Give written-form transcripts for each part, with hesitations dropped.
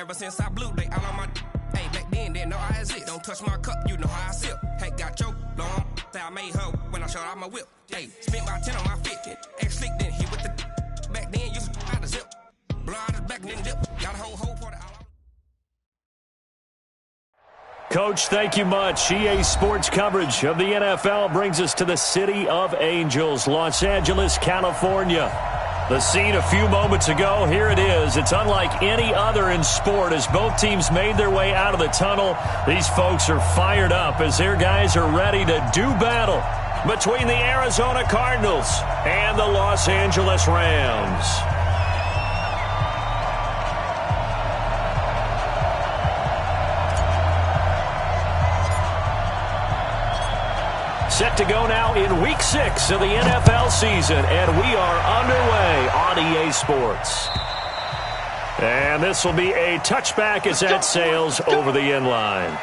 Ever since I blew, they all on my hey, back then, didn't know I exist. Don't touch my cup, you know how I sip. Hey, got choked, long, say I made her when I showed out my whip. Hey, spent about 10 on my fit. Ex-slick, then hit with the back then, used to out the zip. Blow out his back, then dip. Got a whole party all on. Coach, thank you much. EA Sports coverage of the NFL brings us to the City of Angels, Los Angeles, California. The scene a few moments ago, here it is. It's unlike any other in sport as both teams made their way out of the tunnel. These folks are fired up as their guys are ready to do battle between the Arizona Cardinals and the Los Angeles Rams. Set to go now in Week 6 of the NFL season, and we are underway on EA Sports. And this will be a touchback as that sails over the end line.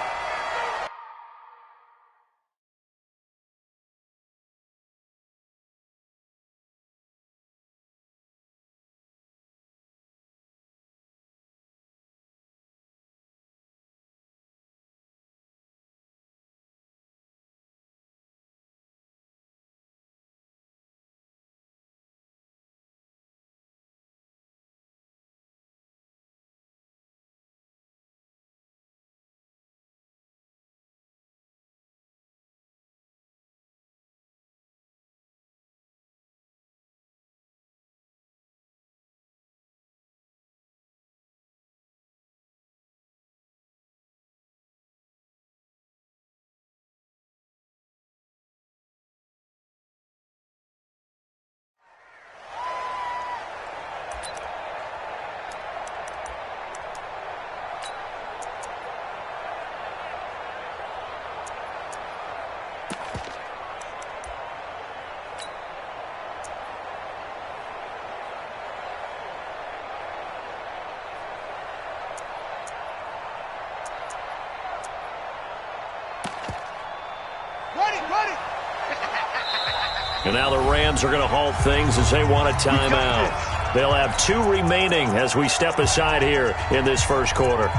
And now the Rams are going to halt things as they want a timeout. They'll have 2 remaining as we step aside here in this first quarter.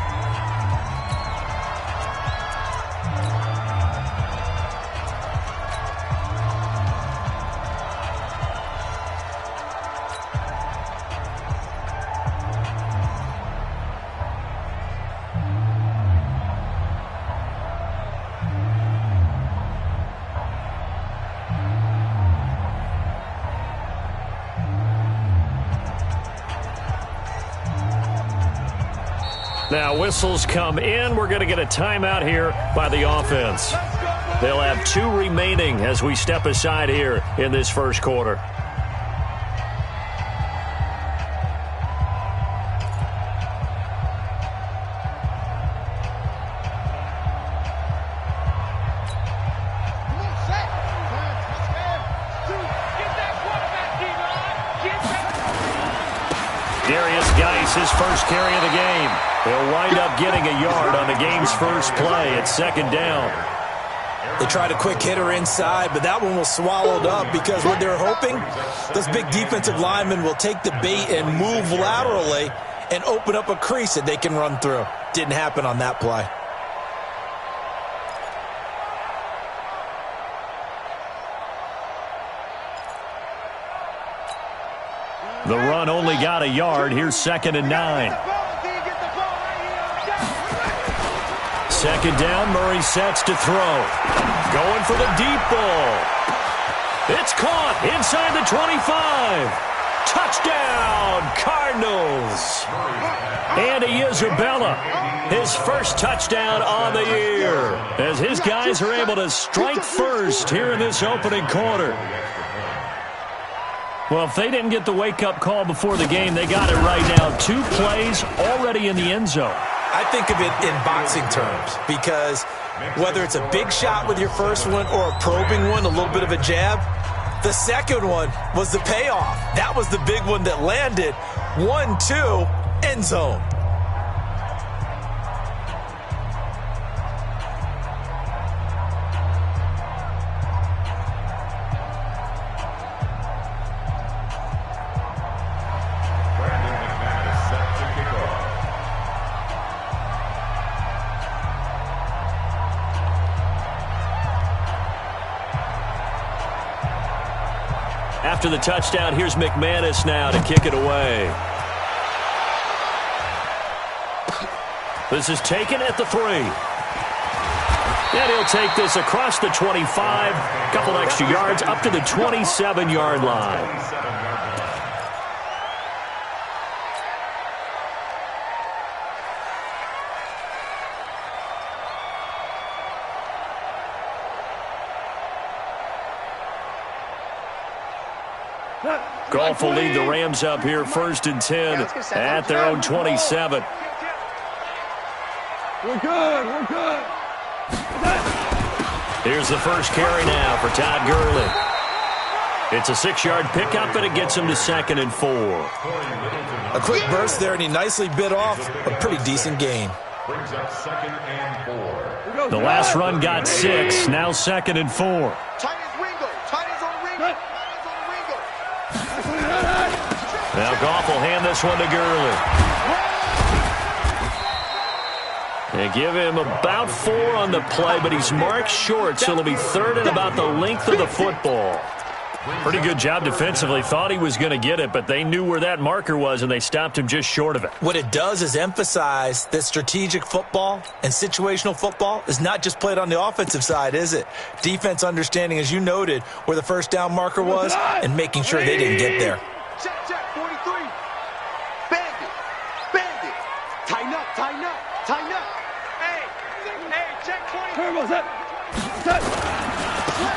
Now whistles come in. We're going to get a timeout here by the offense. They'll have 2 remaining as we step aside here in this first quarter. His first carry of the game. He'll wind up getting a yard on the game's first play at second down. They tried a quick hitter inside, but that one was swallowed up because what they're hoping, those big defensive linemen will take the bait and move laterally and open up a crease that they can run through. Didn't happen on that play. The run only got a yard. Here's 2nd and 9. Second down, Murray sets to throw. Going for the deep ball. It's caught inside the 25. Touchdown, Cardinals. Andy Isabella, his first touchdown on the year, as his guys are able to strike first here in this opening quarter. Well, if they didn't get the wake-up call before the game, they got it right now. 2 plays already in the end zone. I think of it in boxing terms because whether it's a big shot with your first one or a probing one, a little bit of a jab, the second one was the payoff. That was the big one that landed. 1-2, end zone. after the touchdown. Here's McManus now to kick it away. This is taken at the 3. And he'll take this across the 25. Couple extra yards up to the 27-yard line. Goff will lead the Rams up here 1st and 10 at their own 27. We're good. Here's the first carry now for Todd Gurley. It's a 6-yard pickup, and it gets him to 2nd and 4. A quick burst there, and he nicely bit off a pretty decent gain. Brings up 2nd and 4. The last run got 6, now 2nd and 4. Now Goff will hand this one to Gurley. They give him about 4 on the play, but he's marked short, so it'll be 3rd and about the length of the football. Pretty good job defensively. Thought he was going to get it, but they knew where that marker was, and they stopped him just short of it. What it does is emphasize that strategic football and situational football is not just played on the offensive side, is it? Defense understanding, as you noted, where the first down marker was and making sure they didn't get there. Check, 43. Bandit. Tighten up. Hey, check 20.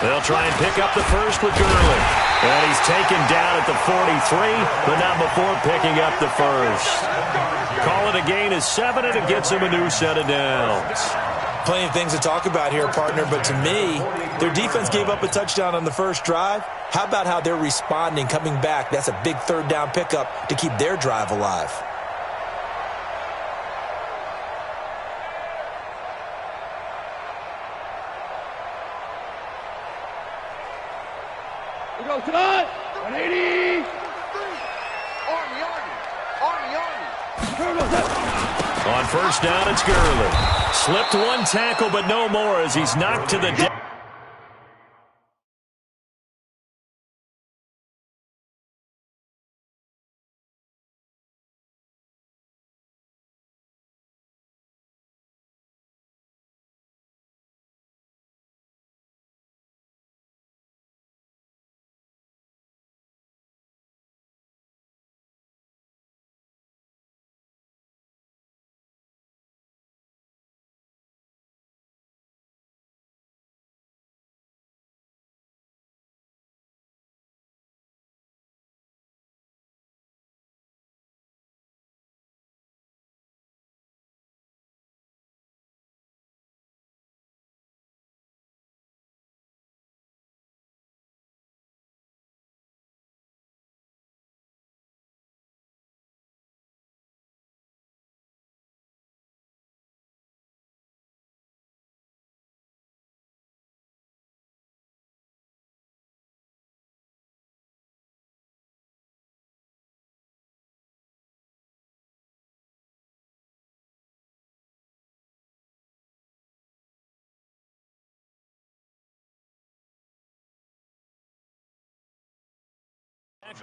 They'll try and pick up the first with Gurley. And he's taken down at the 43, but not before picking up the first. Call it a gain of 7, and it gets him a new set of downs. Plenty of things to talk about here, partner, but to me, their defense gave up a touchdown on the first drive. How about how they're responding, coming back? That's a big 3rd down pickup to keep their drive alive. We go tonight. 180. Army. On first down, it's Gurley. Slipped one tackle, but no more as he's knocked to the deck.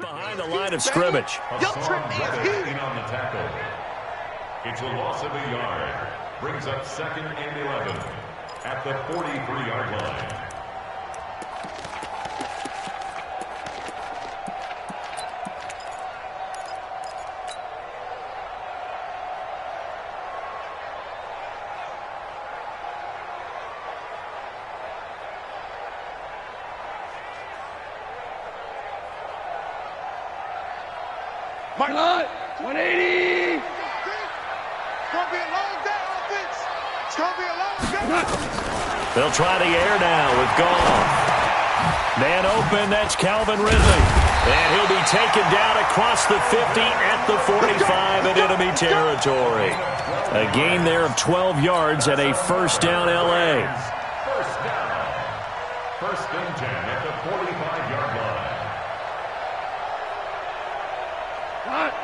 Behind the line of scrimmage. On the tackle. It's a loss of a yard. Brings up 2nd and 11 at the 43-yard line. Mark 180. It's gonna be a long day, offense. It's gonna be a long day. They'll try the air now with Goff. Man open, that's Calvin Ridley. And he'll be taken down across the 50 at the 45 in enemy territory. A gain there of 12 yards and a first down L.A. First down. 1st and 10 at the 45-yard line.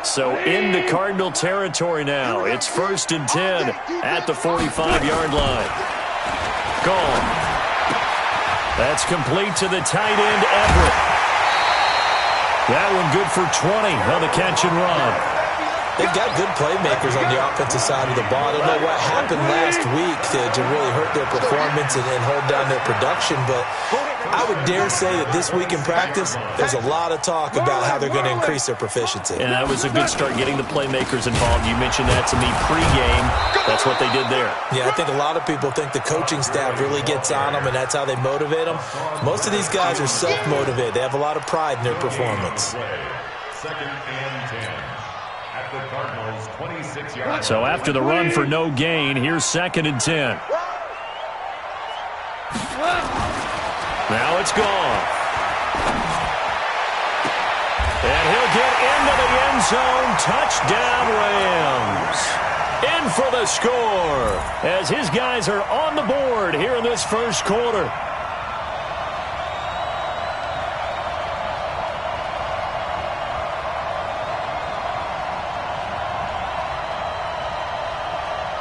So into Cardinal territory now. It's 1st and 10 at the 45-yard line. Gone. That's complete to the tight end, Everett. That one good for 20 on the catch and run. They've got good playmakers on the offensive side of the ball. I don't know what happened last week to really hurt their performance and hold down their production, but I would dare say that this week in practice, there's a lot of talk about how they're going to increase their proficiency. And that was a good start, getting the playmakers involved. You mentioned that to me pregame. That's what they did there. Yeah, I think a lot of people think the coaching staff really gets on them, and that's how they motivate them. Most of these guys are self-motivated. They have a lot of pride in their performance. Second and 10. At the Cardinals' 26-yard. So after the run for no gain, here's 2nd and 10. Now it's gone. And he'll get into the end zone. Touchdown, Rams. In for the score as his guys are on the board here in this first quarter.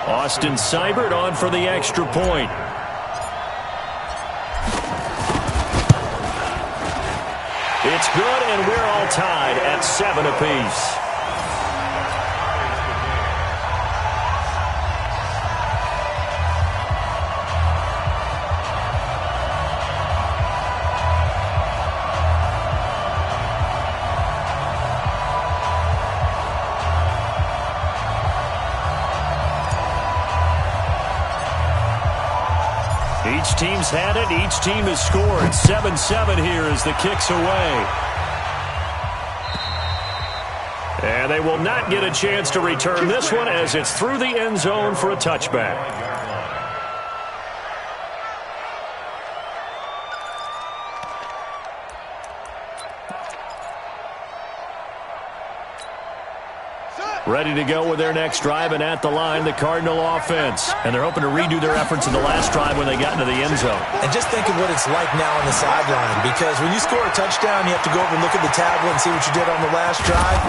Austin Seibert on for the extra point. It's good, and we're all tied at 7 apiece. Each team's had it. Each team has scored. 7-7 here as the kick's away. And they will not get a chance to return this one as it's through the end zone for a touchback. Ready to go with their next drive, and at the line, the Cardinal offense. And they're hoping to redo their efforts in the last drive when they got into the end zone. And just think of what it's like now on the sideline, because when you score a touchdown, you have to go over and look at the tablet and see what you did on the last drive.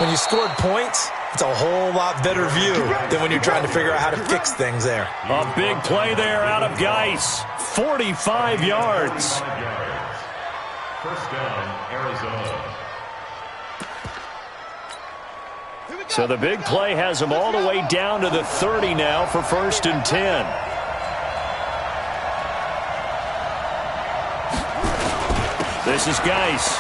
When you scored points, it's a whole lot better view than when you're trying to figure out how to fix things there. A big play there out of Geis. 45 yards. First down, Arizona. So the big play has them all the way down to the 30 now for 1st and 10. This is Geis.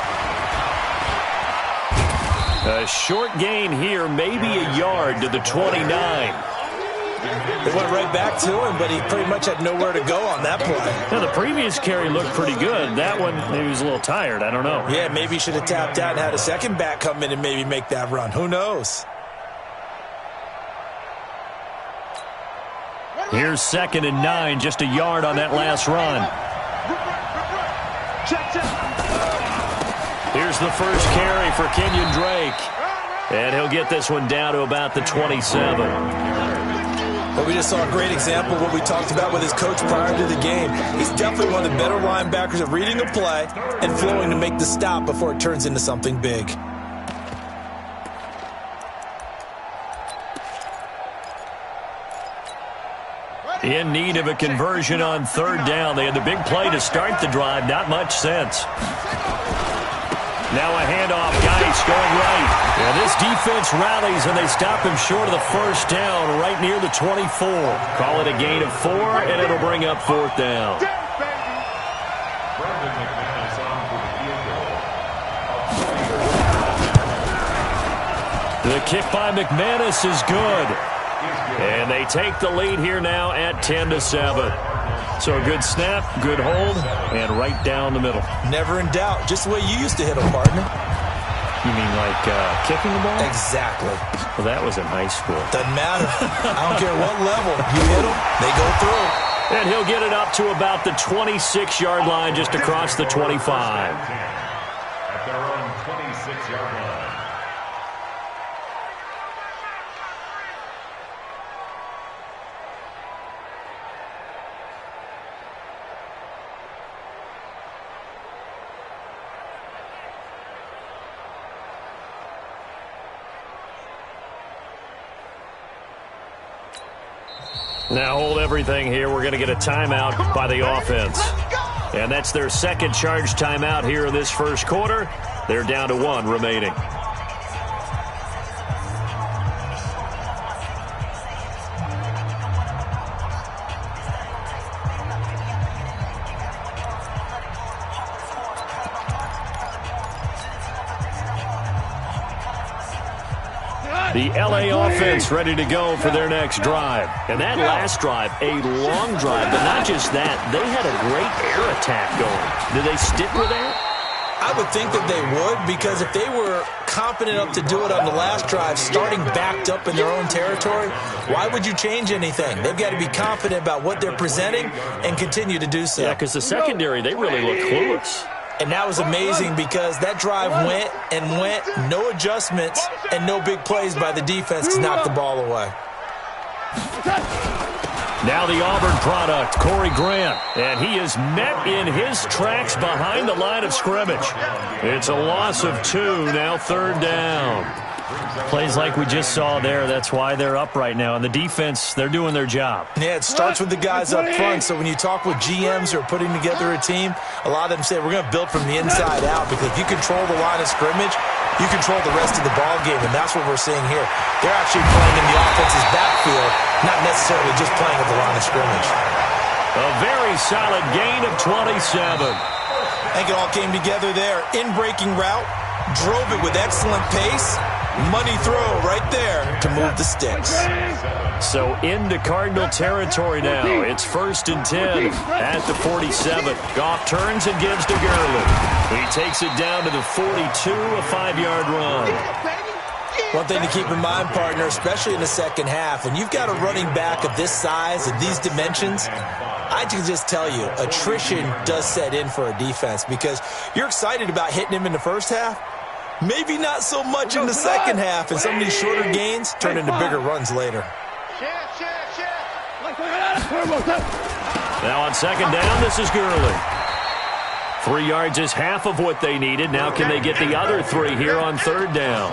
A short gain here, maybe a yard to the 29. They went right back to him, but he pretty much had nowhere to go on that play. Now, the previous carry looked pretty good. That one, maybe he was a little tired. I don't know. Yeah, maybe he should have tapped out and had a second back come in and maybe make that run. Who knows? Here's 2nd and 9, just a yard on that last run. Here's the first carry for Kenyon Drake. And he'll get this one down to about the 27. But we just saw a great example of what we talked about with his coach prior to the game. He's definitely one of the better linebackers at reading a play and flowing to make the stop before it turns into something big. In need of a conversion on 3rd down. They had the big play to start the drive. Not much sense. Now a handoff. Geis going right. And this defense rallies, and they stop him short of the 1st down right near the 24. Call it a gain of 4, and it'll bring up 4th down. The kick by McManus is good. And they take the lead here now at 10-7. So a good snap, good hold, and right down the middle. Never in doubt. Just the way you used to hit them, partner. You mean like kicking the ball? Exactly. Well, that was in high school. Doesn't matter. I don't care what level. You hit them, they go through. And he'll get it up to about the 26-yard line, just across the 25. At their own 26-yard line. Now hold everything here. We're going to get a timeout by the offense. And that's their second charge timeout here in this first quarter. They're down to 1 remaining. The LA offense ready to go for their next drive. And that last drive, a long drive, but not just that. They had a great air attack going. Do they stick with that? I would think that they would, because if they were confident enough to do it on the last drive, starting backed up in their own territory, why would you change anything? They've got to be confident about what they're presenting and continue to do so. Yeah, because the secondary, they really look clueless. And that was amazing because that drive went and went, no adjustments, and no big plays by the defense to knock the ball away. Now the Auburn product, Corey Grant, and he is met in his tracks behind the line of scrimmage. It's a loss of 2, now 3rd down. Plays like we just saw there, that's why they're up right now. And the defense, they're doing their job. Yeah, it starts with the guys up front. So when you talk with GMs who are putting together a team, a lot of them say we're going to build from the inside out, because if you control the line of scrimmage, you control the rest of the ball game, and that's what we're seeing here. They're actually playing in the offense's backfield, not necessarily just playing at the line of scrimmage. A very solid gain of 27. I think it all came together there. In-breaking route, drove it with excellent pace. Money throw right there to move the sticks. So into Cardinal territory now. It's 1st and 10 at the 47. Goff turns and gives to Gurley. He takes it down to the 42, a 5-yard run. One thing to keep in mind, partner, especially in the second half, and you've got a running back of this size and these dimensions, I can just tell you, attrition does set in for a defense, because you're excited about hitting him in the first half. Maybe not so much in the second half, and some of these shorter gains turn into bigger runs later. Now on 2nd down, this is Gurley. 3 yards is half of what they needed. Now can they get the other 3 here on 3rd down?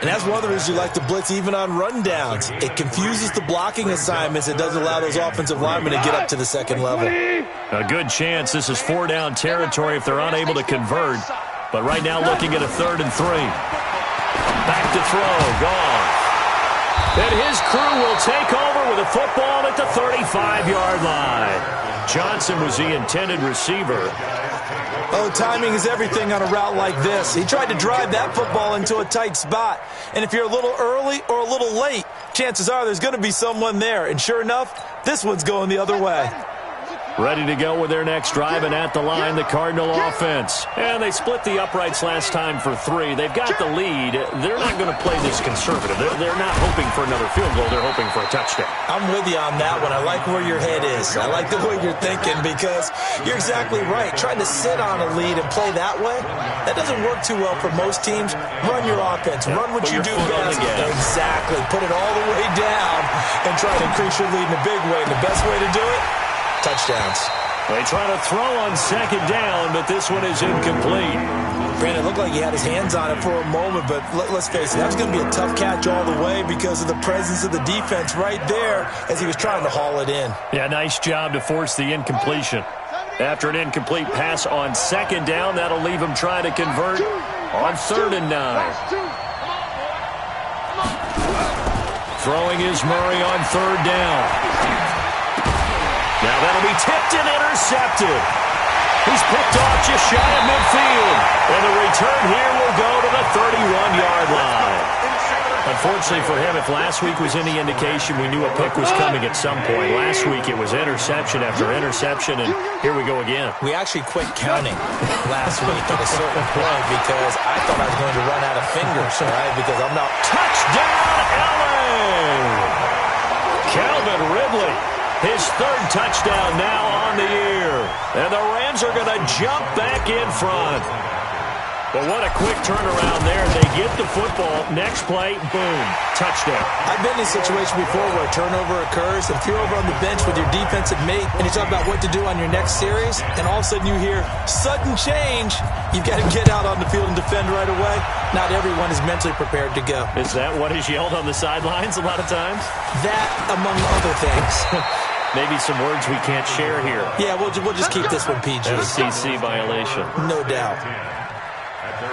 And that's one of the reasons you like to blitz even on rundowns. It confuses the blocking assignments. It doesn't allow those offensive linemen to get up to the second level. A good chance this is 4-down territory if they're unable to convert. But right now looking at a 3rd and 3. Back to throw. Goff. And his crew will take over with a football at the 35-yard line. Johnson was the intended receiver. Oh, timing is everything on a route like this. He tried to drive that football into a tight spot. And if you're a little early or a little late, chances are there's going to be someone there. And sure enough, this one's going the other way. Ready to go with their next drive, and at the line, the Cardinal offense. And they split the uprights last time for 3. They've got the lead. They're not going to play this conservative. They're not hoping for another field goal. They're hoping for a touchdown. I'm with you on that one. I like where your head is. I like the way you're thinking, because you're exactly right. Trying to sit on a lead and play that way, that doesn't work too well for most teams. Run your offense. Run what you do best. Exactly. Put it all the way down and try to increase your lead in a big way. And the best way to do it, touchdowns. They try to throw on 2nd down, but this one is incomplete. Brandon, it looked like he had his hands on it for a moment, but let's face it, that was going to be a tough catch all the way because of the presence of the defense right there as he was trying to haul it in. Yeah, nice job to force the incompletion. After an incomplete pass on 2nd down, that'll leave him trying to convert on 3rd and 9. Throwing is Murray on 3rd down. Now that'll be tipped and intercepted. He's picked off just shy of midfield. And the return here will go to the 31-yard line. Unfortunately for him, if last week was any indication, we knew a pick was coming at some point. Last week it was interception after interception, and here we go again. We actually quit counting last week at a certain point because I thought I was going to run out of fingers, right? Because I'm not... Touchdown, LA! Calvin Ridley. His 3rd touchdown now on the year. And the Rams are going to jump back in front. But what a quick turnaround there. They get the football. Next play, boom, touchdown. I've been in a situation before where a turnover occurs. If you're over on the bench with your defensive mate and you talk about what to do on your next series, and all of a sudden you hear sudden change, you've got to get out on the field and defend right away. Not everyone is mentally prepared to go. Is that what is yelled on the sidelines a lot of times? That, among other things. Maybe some words we can't share here. Yeah, we'll just keep this one PG. FCC violation. No doubt. At their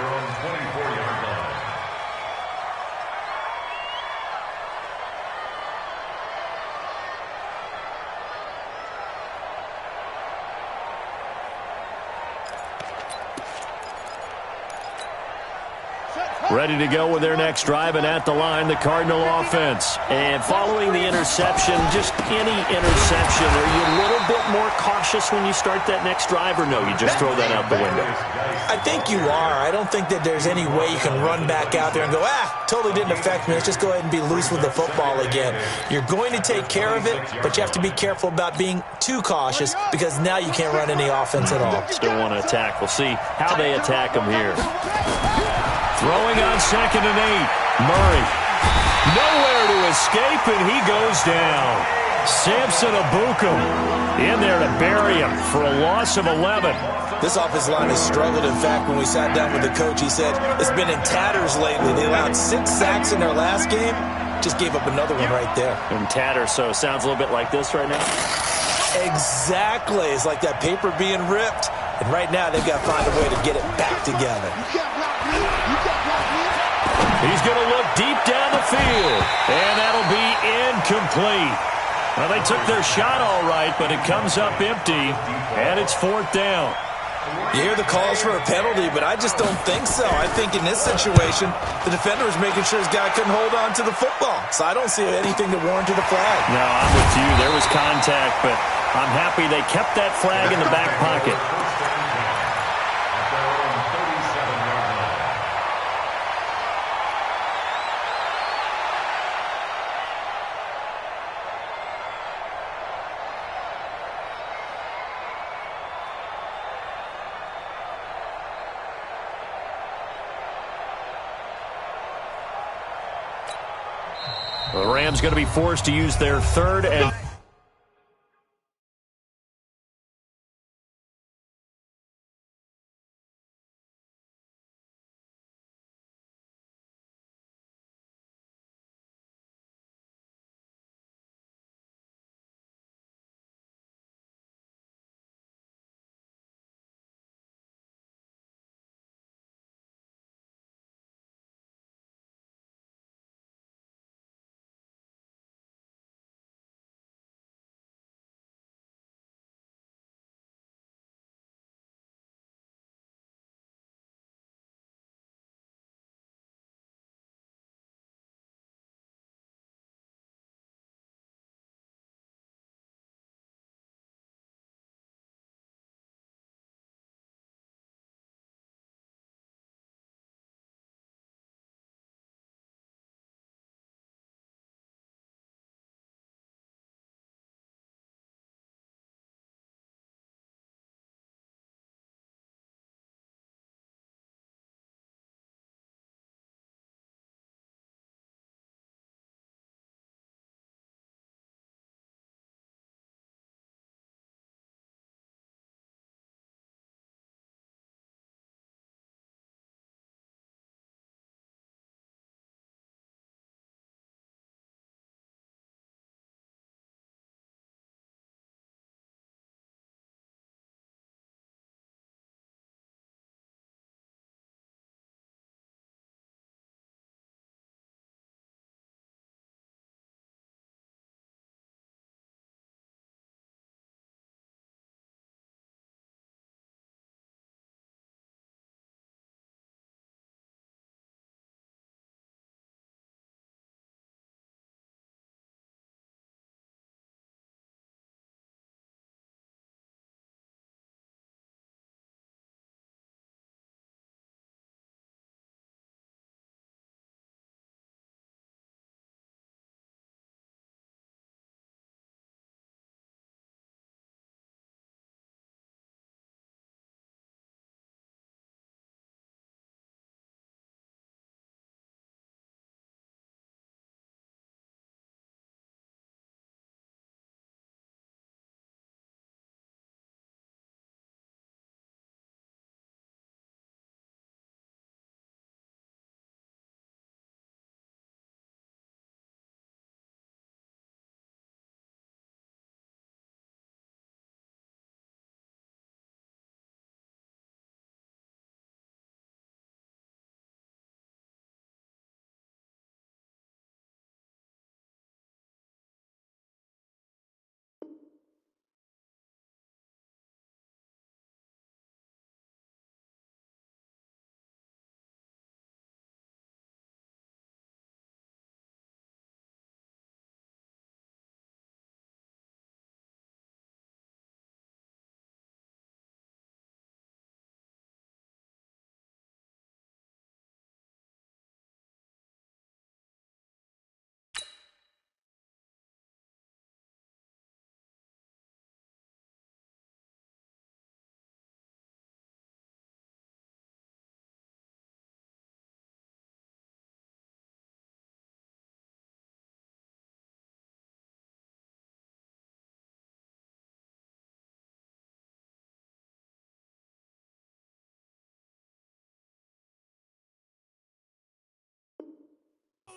ready to go with their next drive, and at the line, the Cardinal offense. And following the interception, just any interception, are you a little bit more cautious when you start that next drive, or no, you just throw that out the window? I think you are. I don't think that there's any way you can run back out there and go, totally didn't affect me. Let's just go ahead and be loose with the football again. You're going to take care of it, but you have to be careful about being too cautious because now you can't run any offense at all. Still want to attack. We'll see how they attack him here. Throwing on 2nd and 8. Murray. Nowhere to escape, and he goes down. Samson Abukum in there to bury him for a loss of 11. This offensive line has struggled. In fact, when we sat down with the coach, he said it's been in tatters lately. They allowed 6 sacks in their last game. Just gave up another one right there. In tatters, so it sounds a little bit like this right now. Exactly. It's like that paper being ripped. And right now, they've got to find a way to get it back together. He's going to look deep down the field, and that'll be incomplete. Well, they took their shot all right, but it comes up empty, and it's 4th down. You hear the calls for a penalty, but I just don't think so. I think in this situation, the defender was making sure his guy couldn't hold on to the football. So I don't see anything that warranted a flag. No, I'm with you. There was contact, but I'm happy they kept that flag in the back pocket. The Rams going to be forced to use their 3rd and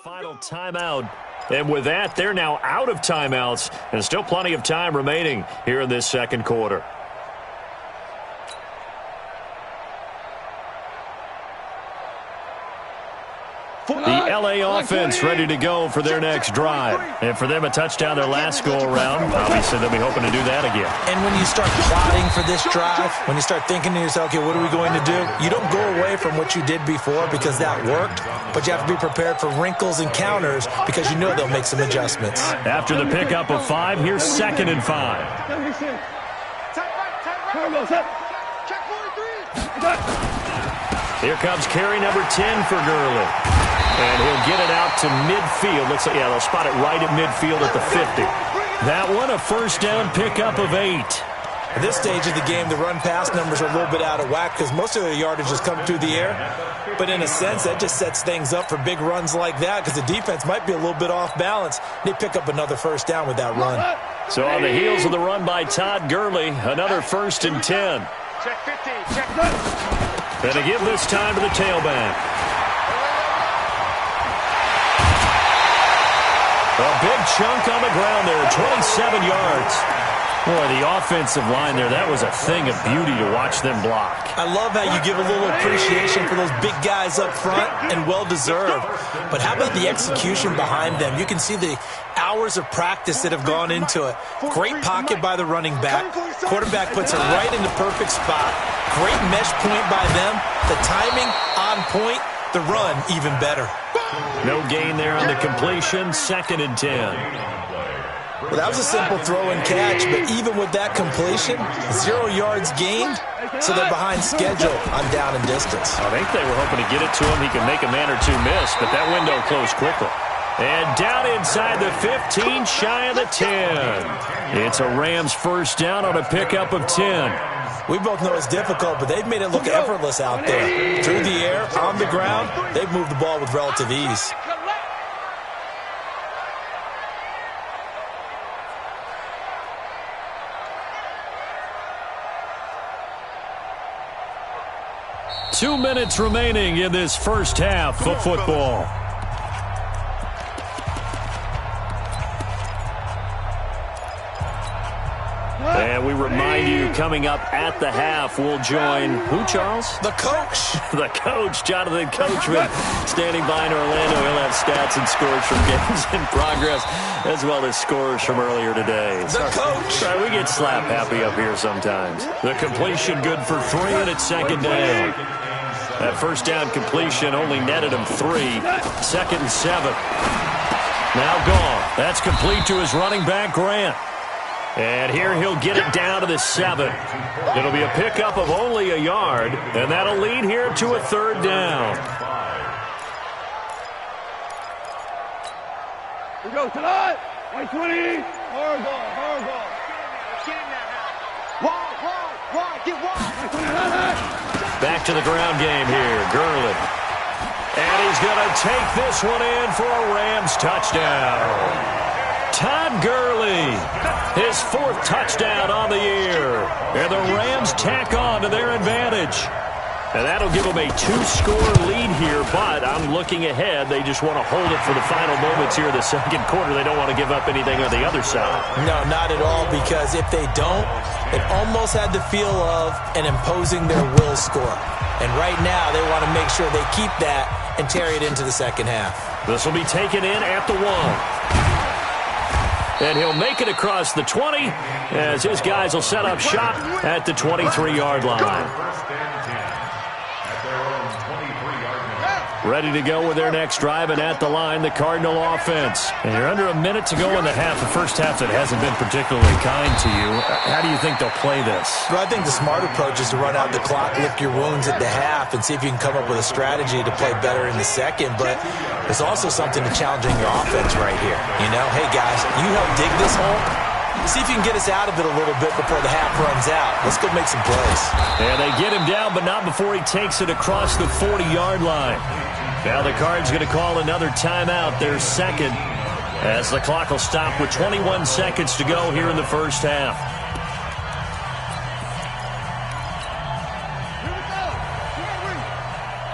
final timeout. And with that, they're now out of timeouts. And still plenty of time remaining here in this second quarter. The LA offense ready to go for their next drive. And for them, a touchdown their last go-around. Obviously, they'll be hoping to do that again. And when you start plotting for this drive, when you start thinking to yourself, okay, what are we going to do? You don't go away from what you did before because that worked, but you have to be prepared for wrinkles and counters because you know they'll make some adjustments. After the pickup of 5, here's 2nd and 5. Here comes carry number 10 for Gurley. And he'll get it out to midfield. Looks like, yeah, they'll spot it right at midfield at the 50. That one, a first down pickup of 8. At this stage of the game, the run-pass numbers are a little bit out of whack because most of the yardage is coming through the air. But in a sense, that just sets things up for big runs like that because the defense might be a little bit off balance. They pick up another first down with that run. So on the heels of the run by Todd Gurley, another 1st and 10. Check 50, check 50. And to give this time to the tailback. A big chunk on the ground there, 27 yards. Boy, the offensive line there, that was a thing of beauty to watch them block. I love how you give a little appreciation for those big guys up front, and well-deserved. But how about the execution behind them? You can see the hours of practice that have gone into it. Great pocket by the running back. Quarterback puts it right in the perfect spot. Great mesh point by them. The timing on point. The run even better. No gain there on the completion. 2nd and 10. Well, that was a simple throw and catch, but even with that completion, 0 yards gained, so they're behind schedule on down and distance. I think they were hoping to get it to him. He could make a man or two miss, but that window closed quickly. And down inside the 15, shy of the 10. It's a Rams first down on a pickup of 10. We both know it's difficult, but they've made it look effortless out there. Through the air, on the ground, they've moved the ball with relative ease. Two minutes remaining in this first half of football. And we remind you, coming up at the half, we'll join who, Charles? The coach. The coach, Jonathan Coachman, standing by in Orlando. He'll have stats and scores from games in progress, as well as scores from earlier today. The coach. Right, we get slap happy up here sometimes. The completion good for 3, and it's 2nd down. That first down completion only netted him 3. 2nd and 7. Now gone. That's complete to his running back, Grant. And here he'll get it down to the 7. It'll be a pickup of only a yard, and that'll lead here to a 3rd down. We go tonight. 120. Hard ball. Wide, get wide. Back to the ground game here, Gurley. And he's going to take this one in for a Rams touchdown. Todd Gurley, his 4th touchdown on the year. And the Rams tack on to their advantage. And that'll give them a 2-score lead here, but I'm looking ahead. They just want to hold it for the final moments here in the second quarter. They don't want to give up anything on the other side. No, not at all, because if they don't, it almost had the feel of an imposing their will score. And right now, they want to make sure they keep that and carry it into the second half. This will be taken in at the 1. And he'll make it across the 20 as his guys will set up shop at the 23-yard line. Ready to go with their next drive, and at the line, the Cardinal offense. And you're under a minute to go in the half. The first half that hasn't been particularly kind to you. How do you think they'll play this? Well, I think the smart approach is to run out the clock, lick your wounds at the half, and see if you can come up with a strategy to play better in the second. But there's also something to challenging your offense right here. You know, hey, guys, you help dig this hole. See if you can get us out of it a little bit before the half runs out. Let's go make some plays. And they get him down, but not before he takes it across the 40-yard line. Now the Cards going to call another timeout, their 2nd, as the clock will stop with 21 seconds to go here in the first half.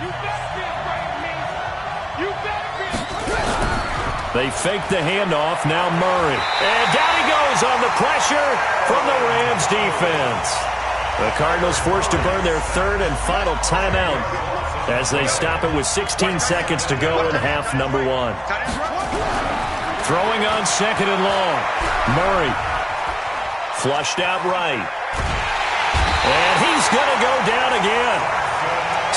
You better be afraid of me. You better be afraid. They fake the handoff. Now Murray. And down he goes on the pressure from the Rams defense. The Cardinals forced to burn their third and final timeout as they stop it with 16 seconds to go in half number 1. Throwing on second and long. Murray. Flushed out right. And he's going to go down again.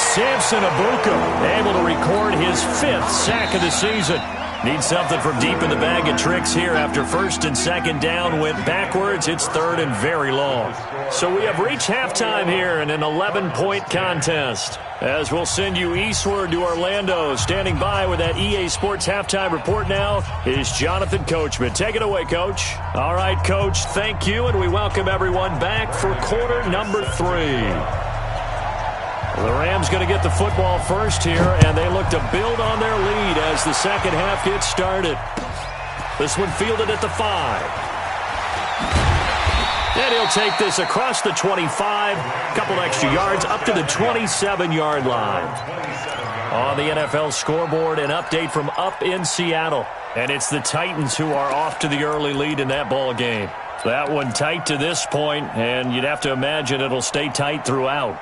Samson Abuka able to record his 5th sack of the season. Needs something from deep in the bag of tricks here after first and second down went backwards. It's third and very long. So we have reached halftime here in an 11-point contest. As we'll send you eastward to Orlando. Standing by with that EA Sports halftime report now is Jonathan Coachman. Take it away, Coach. All right, Coach, thank you, and we welcome everyone back for quarter number 3. The Rams going to get the football first here, and they look to build on their lead as the second half gets started. This one fielded at the 5. And he'll take this across the 25, a couple extra yards, up to the 27-yard line. On the NFL scoreboard, an update from up in Seattle. And it's the Titans who are off to the early lead in that ball game. That one tight to this point, and you'd have to imagine it'll stay tight throughout.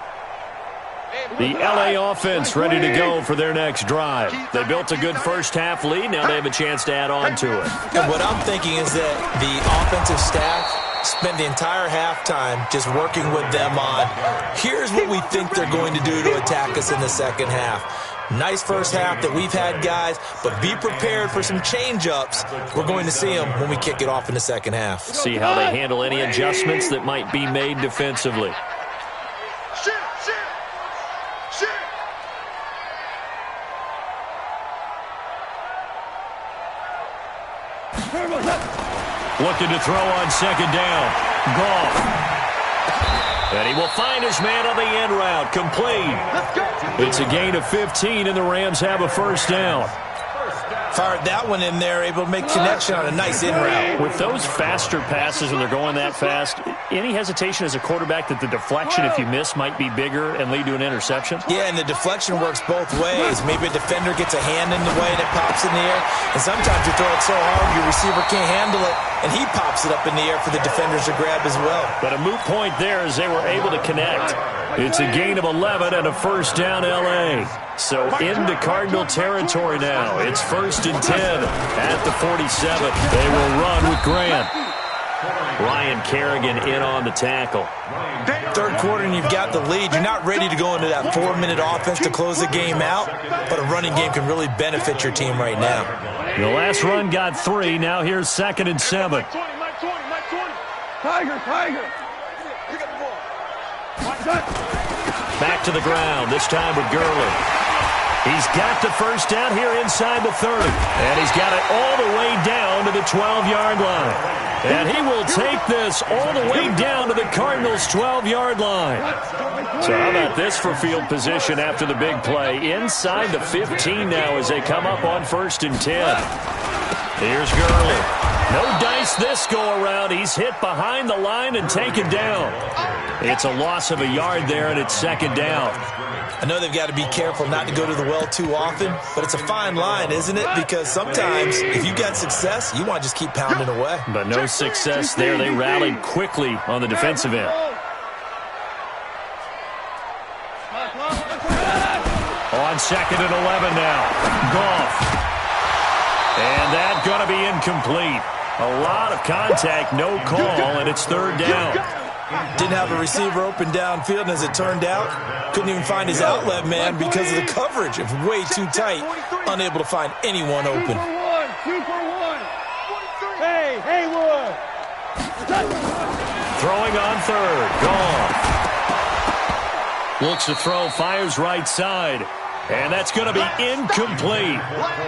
The LA offense ready to go for their next drive. They built a good first half lead. Now they have a chance to add on to it. And what I'm thinking is that the offensive staff spent the entire halftime just working with them on, here's what we think they're going to do to attack us in the second half. Nice first half that we've had, guys, but be prepared for some change-ups. We're going to see them when we kick it off in the second half. See how they handle any adjustments that might be made defensively. Looking to throw on second down. Goff. And he will find his man on the end route. Complete. It's a gain of 15, and the Rams have a first down. Fired that one in there, able to make connection on a nice in route. With those faster passes when they're going that fast, any hesitation as a quarterback that the deflection, if you miss, might be bigger and lead to an interception? Yeah, and the deflection works both ways. Maybe a defender gets a hand in the way and it pops in the air. And sometimes you throw it so hard your receiver can't handle it, and he pops it up in the air for the defenders to grab as well. But a moot point there as they were able to connect. It's a gain of 11 and a first down L.A. So into Cardinal territory now. It's first and 10 at the 47. They will run with Grant. Ryan Kerrigan in on the tackle. Third quarter and you've got the lead. You're not ready to go into that 4-minute offense to close the game out, but a running game can really benefit your team right now. The last run got 3. Now here's second and 7. Tiger. Back to the ground, this time with Gurley. He's got the first down here inside the 30. And he's got it all the way down to the 12-yard line. And he will take this all the way down to the Cardinals' 12-yard line. So how about this for field position after the big play? Inside the 15 now as they come up on first and 10. Here's Gurley. No dice this go-around. He's hit behind the line and taken down. It's a loss of a yard there, and it's second down. I know they've got to be careful not to go to the well too often, but it's a fine line, isn't it? Because sometimes if you've got success, you want to just keep pounding away. But no success there. They rallied quickly on the defensive end. On second and 11 now. Goff. And that's going to be incomplete. A lot of contact, no call, and it's third down. Didn't have a receiver open downfield, and as it turned out, couldn't even find his outlet man because of the coverage. It was way too tight, unable to find anyone open. 2 for 1. Hey, Haywood. Throwing on third. Gone. Looks to throw, fires right side. And that's going to be incomplete.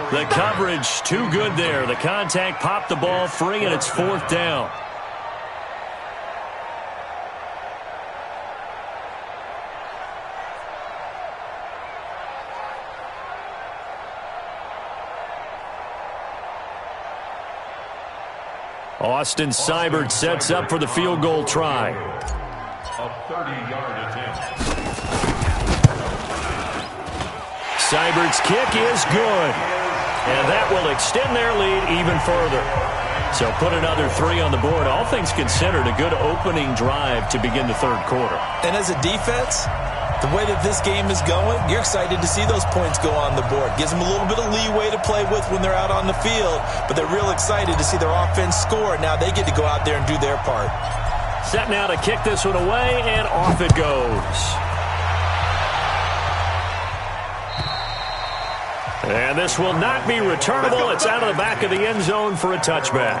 The coverage too good there. The contact popped the ball free, and it's fourth down. Austin Seibert sets up for the field goal try. A 30-yard attempt. Seibert's kick is good. And that will extend their lead even further. So put another 3 on the board. All things considered, a good opening drive to begin the third quarter. And as a defense, the way that this game is going, you're excited to see those points go on the board. Gives them a little bit of leeway to play with when they're out on the field, but they're real excited to see their offense score. Now they get to go out there and do their part. Set now to kick this one away, and off it goes. And this will not be returnable. It's out of the back of the end zone for a touchback.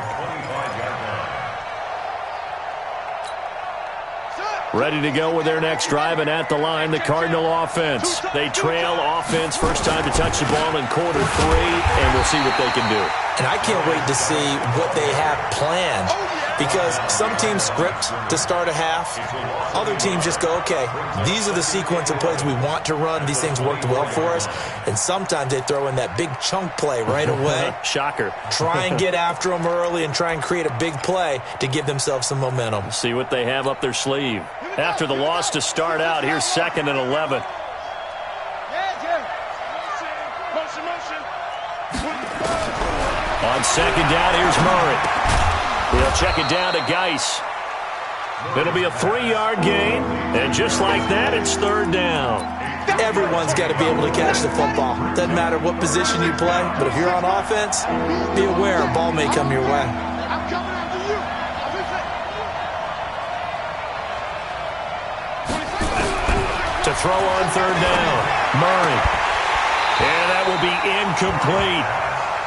Ready to go with their next drive, and at the line, the Cardinal offense. They trail offense, first time to touch the ball in quarter 3, and we'll see what they can do. And I can't wait to see what they have planned, because some teams script to start a half. Other teams just go, okay, these are the sequence of plays we want to run. These things worked well for us. And sometimes they throw in that big chunk play right away. Shocker. Try and get after them early and try and create a big play to give themselves some momentum. See what they have up their sleeve. After the loss to start out, here's 2nd and 11. On 2nd down, here's Murray. He'll check it down to Geis. It'll be a 3-yard gain, and just like that, it's 3rd down. Everyone's got to be able to catch the football. Doesn't matter what position you play, but if you're on offense, be aware a ball may come your way. I'm coming after you. To throw on 3rd down, Murray. And that will be incomplete.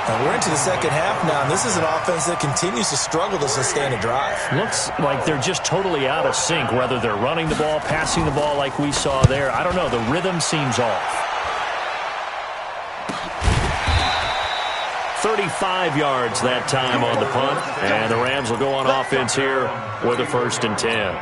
Now we're into the second half now, and this is an offense that continues to struggle to sustain a drive. Looks like they're just totally out of sync, whether they're running the ball, passing the ball like we saw there. I don't know. The rhythm seems off. 35 yards that time on the punt, and the Rams will go on offense here with a 1st and 10.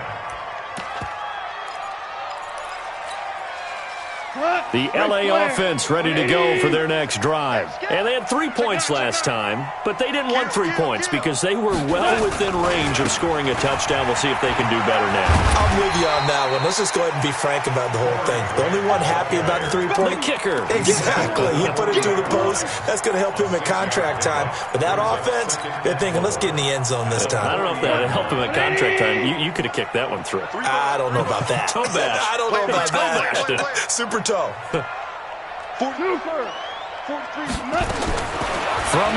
The L.A. offense ready to go for their next drive. And they had 3 points last time, but they didn't want 3 points because they were well within range of scoring a touchdown. We'll see if they can do better now. I'm with you on that one. Let's just go ahead and be frank about the whole thing. The only one happy about the 3-point? The kicker. Exactly. He put it through the post. That's going to help him at contract time. But that offense, they're thinking, let's get in the end zone this time. I don't know if that helped him at contract time. You could have kicked that one through. I don't know about that. Toe bash. I don't know about that. Toe bashed it. Super toe. From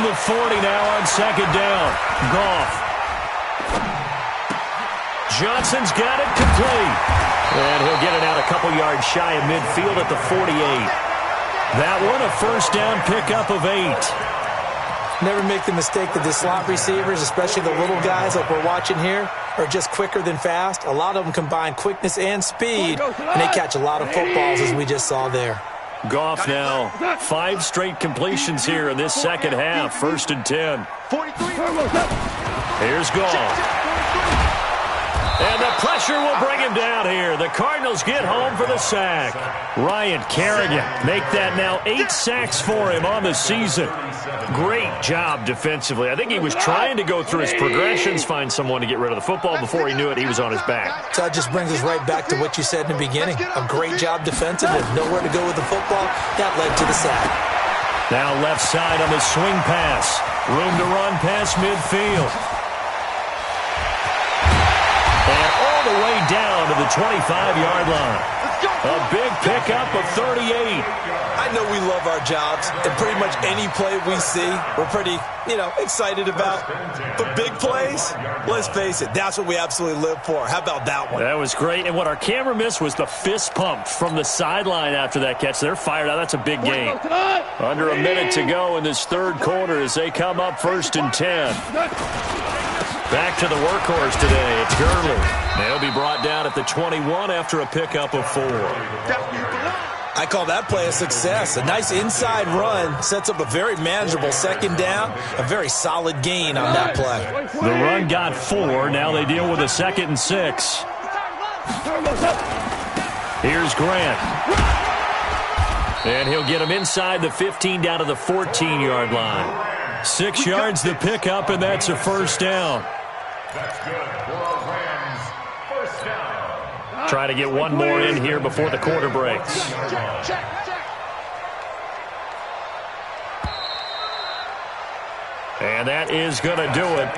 the 40 now on 2nd down. Goff. Johnson's got it complete. And he'll get it out a couple yards shy of midfield at the 48. That one a 1st down pickup of 8. Never make the mistake that the slot receivers, especially the little guys like we're watching here, are just quicker than fast. A lot of them combine quickness and speed, and they catch a lot of footballs as we just saw there. Goff now, 5 straight completions here in this second half. 1st and 10. Here's Goff. And the pressure will bring him down here. The Cardinals get home for the sack. Ryan Kerrigan make that now 8 sacks for him on the season. Great job defensively. I think he was trying to go through his progressions, find someone to get rid of the football. Before he knew it, he was on his back. So that just brings us right back to what you said in the beginning. A great job defensively. Nowhere to go with the football. That led to the sack. Now left side on the swing pass. Room to run past midfield. And all the way down to the 25-yard line. A big pickup of 38. I know we love our jobs, and pretty much any play we see, we're pretty, excited about. But big plays, let's face it, that's what we absolutely live for. How about that one? That was great. And what our camera missed was the fist pump from the sideline after that catch. They're fired out. That's a big game. Under a minute to go in this third quarter as they come up 1st and 10. Back to the workhorse today. It's Gurley. They'll be brought down at the 21 after a pickup of 4. I call that play a success. A nice inside run sets up a very manageable 2nd down. A very solid gain on that play. The run got 4. Now they deal with a 2nd and 6. Here's Grant. And he'll get him inside the 15 down to the 14-yard line. 6 yards the pickup, and that's a 1st down. That's good for Rams. 1st down. Try to get one more in here before the quarter breaks. And that is going to do it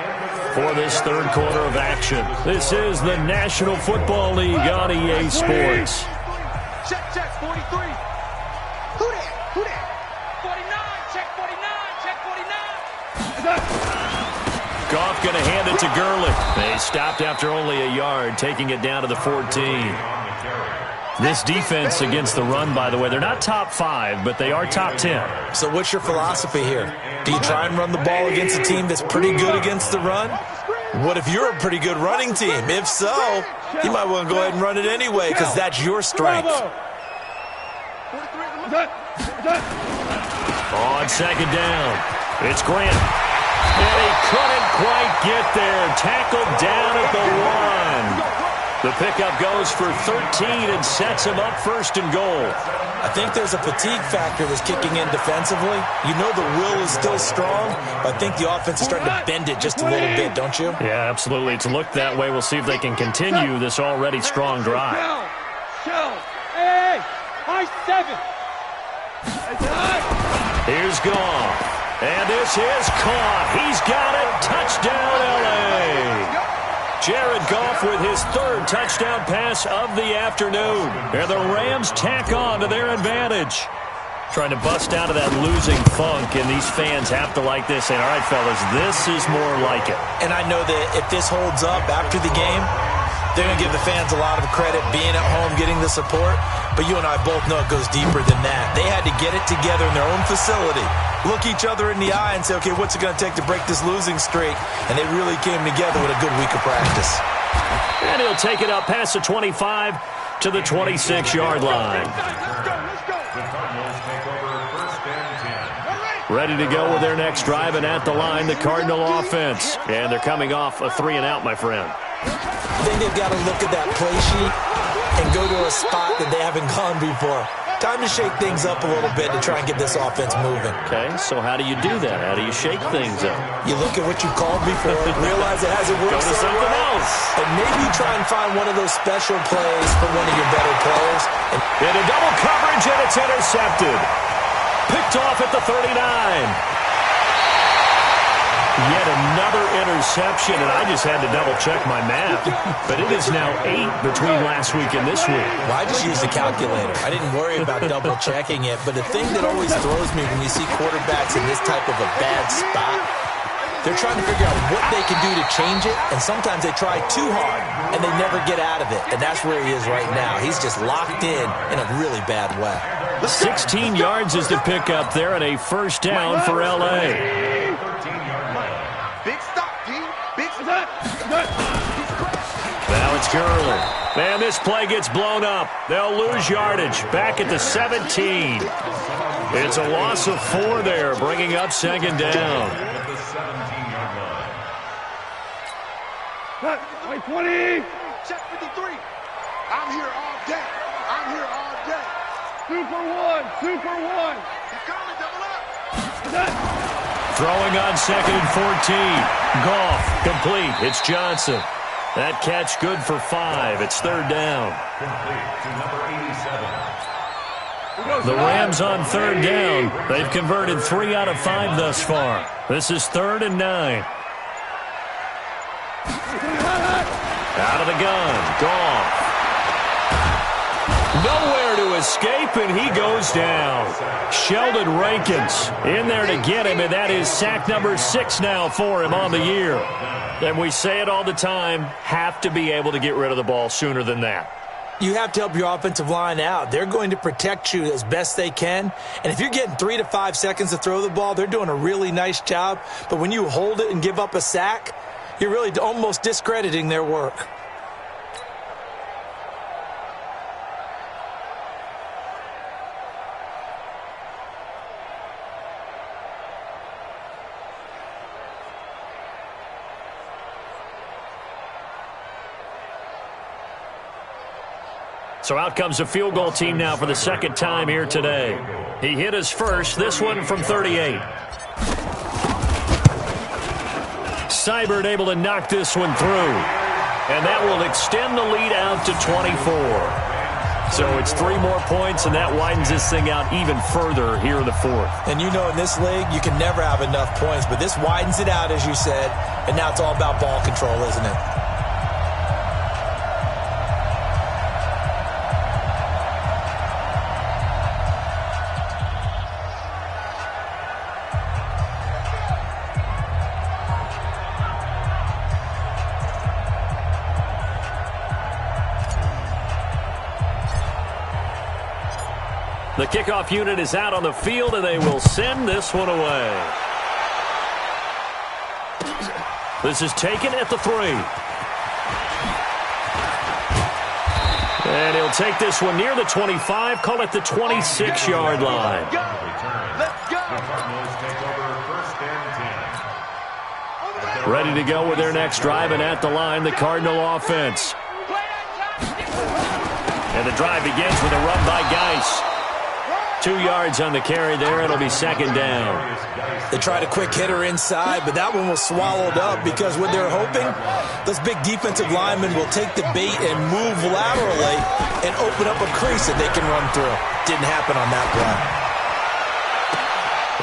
for this third quarter of action. This is the National Football League on EA Sports. Check, 43. Who that? 49, check 49, check 49. Goff going to hand it to Gurley. They stopped after only a yard, taking it down to the 14. This defense against the run, by the way, they're not top 5, but they are top 10. So what's your philosophy here? Do you try and run the ball against a team that's pretty good against the run? What if you're a pretty good running team? If so, you might want to go ahead and run it anyway because that's your strength. On second down, it's Grant. And he couldn't quite get there. Tackled down at the 1. The pickup goes for 13 and sets him up first and goal. I think there's a fatigue factor that's kicking in defensively. You know the will is still strong, but I think the offense is starting to bend it just a little bit, don't you? Yeah, absolutely. It's looked that way. We'll see if they can continue this already strong drive. Hey, high 7. Here's Goff. And this is caught. He's got it. Touchdown, L.A. Jared Goff with his third touchdown pass of the afternoon. And the Rams tack on to their advantage. Trying to bust out of that losing funk, and these fans have to like this. And, all right, fellas, this is more like it. And I know that if this holds up after the game, they're going to give the fans a lot of credit being at home, getting the support. But you and I both know it goes deeper than that. They had to get it together in their own facility, look each other in the eye and say, okay, what's it going to take to break this losing streak? And they really came together with a good week of practice. And he'll take it up past the 25 to the 26-yard line. Ready to go with their next drive, and at the line, the Cardinal offense. And they're coming off a 3-and-out, my friend. I think they've got to look at that play sheet and go to a spot that they haven't gone before. Time to shake things up a little bit to try and get this offense moving. Okay, so how do you do that? How do you shake things up? You look at what you called before, realize it hasn't worked so something well, else, and maybe try and find one of those special plays for one of your better players. In a double coverage, and it's intercepted. Picked off at the 39. Yet another interception, and I just had to double-check my math. But it is now 8 between last week and this week. Well, I just used the calculator. I didn't worry about double-checking it. But the thing that always throws me when you see quarterbacks in this type of a bad spot, they're trying to figure out what they can do to change it, and sometimes they try too hard, and they never get out of it. And that's where he is right now. He's just locked in a really bad way. 16 yards is the pickup there, and a first down for L.A. Big stop, D. Big stop. Now it's Gurley. And this play gets blown up. They'll lose yardage. Back at the 17. It's a loss of 4 there, bringing up second down. 20. Check 53. I'm here all day. I'm here all day. Super one. He's coming, double up. Throwing on second and 14. Goff complete. It's Johnson. That catch good for 5. It's third down. The Rams on third down. They've converted 3 out of 5 thus far. This is 3rd and 9. Out of the gun. Goff. Nowhere to escape, and he goes down. Sheldon Rankins in there to get him, and that is sack number 6 now for him on the year. And we say it all the time, have to be able to get rid of the ball sooner than that. You have to help your offensive line out. They're going to protect you as best they can. And if you're getting 3 to 5 seconds to throw the ball, they're doing a really nice job. But when you hold it and give up a sack, you're really almost discrediting their work. So out comes the field goal team now for the second time here today. He hit his first, this one from 38. Seibert able to knock this one through. And that will extend the lead out to 24. So it's 3 more points, and that widens this thing out even further here in the fourth. And you know in this league, you can never have enough points, but this widens it out, as you said, and now it's all about ball control, isn't it? The kickoff unit is out on the field, and they will send this one away. This is taken at the 3. And he'll take this one near the 25, call it the 26-yard line. Let's go. The Cardinals take over first and 10. Ready to go with their next drive, and at the line, the Cardinal offense. And the drive begins with a run by Geis. 2 yards on the carry there. It'll be second down. They tried a quick hitter inside, but that one was swallowed up because what they're hoping, those big defensive linemen will take the bait and move laterally and open up a crease that they can run through. Didn't happen on that play.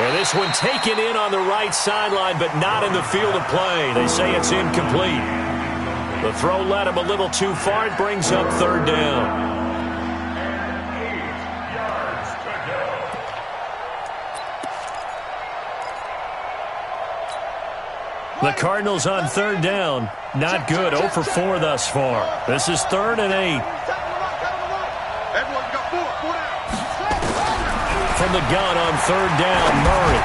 And this one taken in on the right sideline, but not in the field of play. They say it's incomplete. The throw led him a little too far. It brings up third down. The Cardinals on third down. Not good. 0 for 4 thus far. This is 3rd and 8. From the gun on third down, Murray.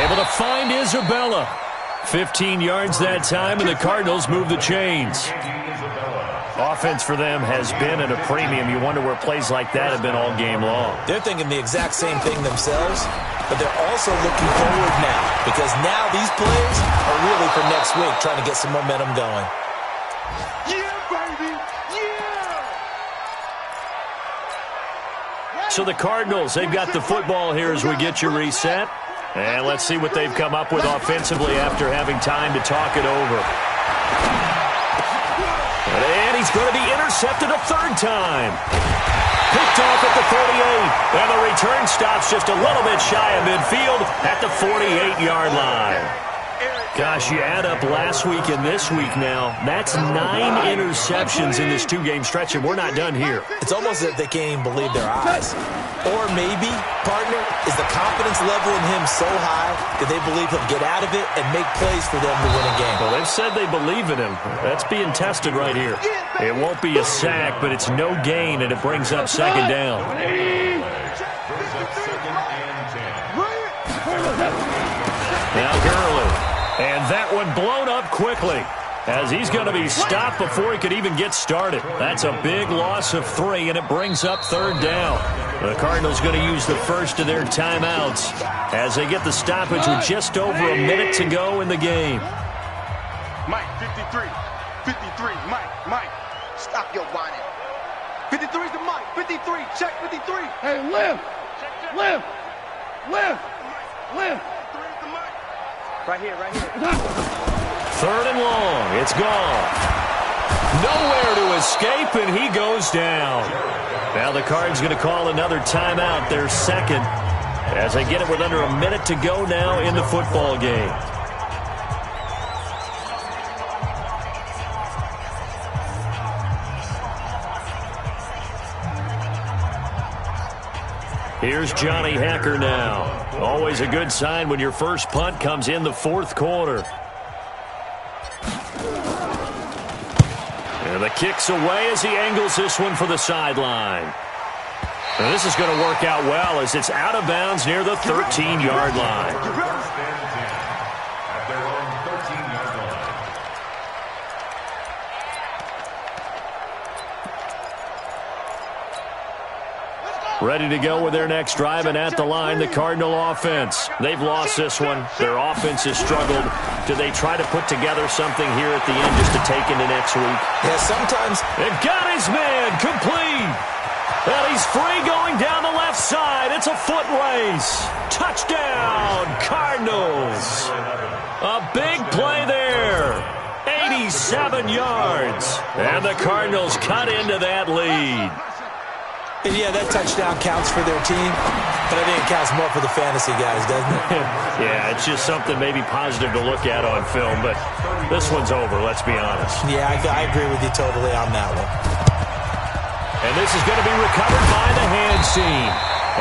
Able to find Isabella. 15 yards that time, and the Cardinals move the chains. Offense for them has been at a premium. You wonder where plays like that have been all game long. They're thinking the exact same thing themselves, but they're also looking forward now because now these plays are really for next week, trying to get some momentum going. Yeah, baby! Yeah! So the Cardinals, they've got the football here as we get you reset. And let's see what they've come up with offensively after having time to talk it over. And he's going to be intercepted a 3rd time. Picked off at the 38. And the return stops just a little bit shy of midfield at the 48-yard line. Gosh, you add up last week and this week now. That's 9 interceptions in this 2-game stretch, and we're not done here. It's almost as if they can't even believe their eyes. Or maybe, partner, is the confidence level in him so high that they believe he'll get out of it and make plays for them to win a game. Well, they've said they believe in him. That's being tested right here. It won't be a sack, but it's no gain, and it brings up second down. Now Gurley. And that one blown up quickly as he's going to be stopped before he could even get started. That's a big loss of 3, and it brings up third down. The Cardinals going to use the first of their timeouts as they get the stoppage with just over a minute to go in the game. Mike, 53. 53. Mike. Stop your whining. 53 is the Mike. 53. Check 53. Hey, lift. Right here. 3rd and long. It's gone. Nowhere to escape, and he goes down. Now the Cards going to call another timeout, their second, as they get it with under a minute to go now in the football game. Here's Johnny Hacker now. Always a good sign when your first punt comes in the 4th quarter. And the kick's away as he angles this one for the sideline. And this is going to work out well as it's out of bounds near the 13-yard line. At their own 13-yard line. Ready to go with their next drive, and at the line, the Cardinal offense. They've lost this one. Their offense has struggled. Do they try to put together something here at the end just to take into next week? Yeah, sometimes. They've got his man complete. And he's free going down the left side. It's a foot race. Touchdown, Cardinals. A big play there. 87 yards. And the Cardinals cut into that lead. And yeah, that touchdown counts for their team, but I think it counts more for the fantasy guys, doesn't it? Yeah, it's just something maybe positive to look at on film, but this one's over, let's be honest. Yeah, I agree with you totally on that one. And this is going to be recovered by the hand seam.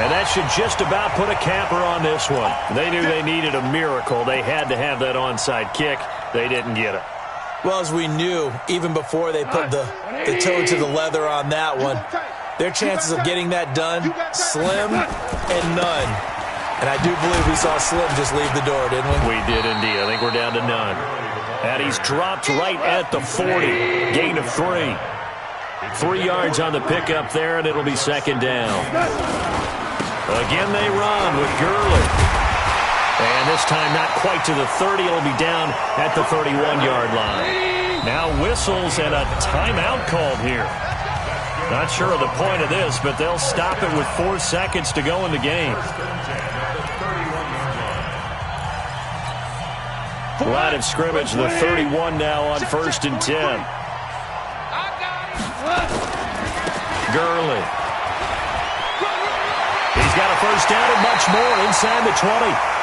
And that should just about put a capper on this one. They knew they needed a miracle. They had to have that onside kick. They didn't get it. Well, as we knew, even before they put the toe to the leather on that one, their chances of getting that done, slim and none. And I do believe we saw Slim just leave the door, didn't we? We did indeed. I think we're down to none. And he's dropped right at the 40. Gain of 3. 3 yards on the pickup there, and it'll be second down. Again they run with Gurley. And this time not quite to the 30. It'll be down at the 31-yard line. Now whistles and a timeout called here. Not sure of the point of this, but they'll stop it with 4 seconds to go in the game. Line of scrimmage, the 31 now on 1st and 10. Gurley. He's got a first down and much more inside the 20.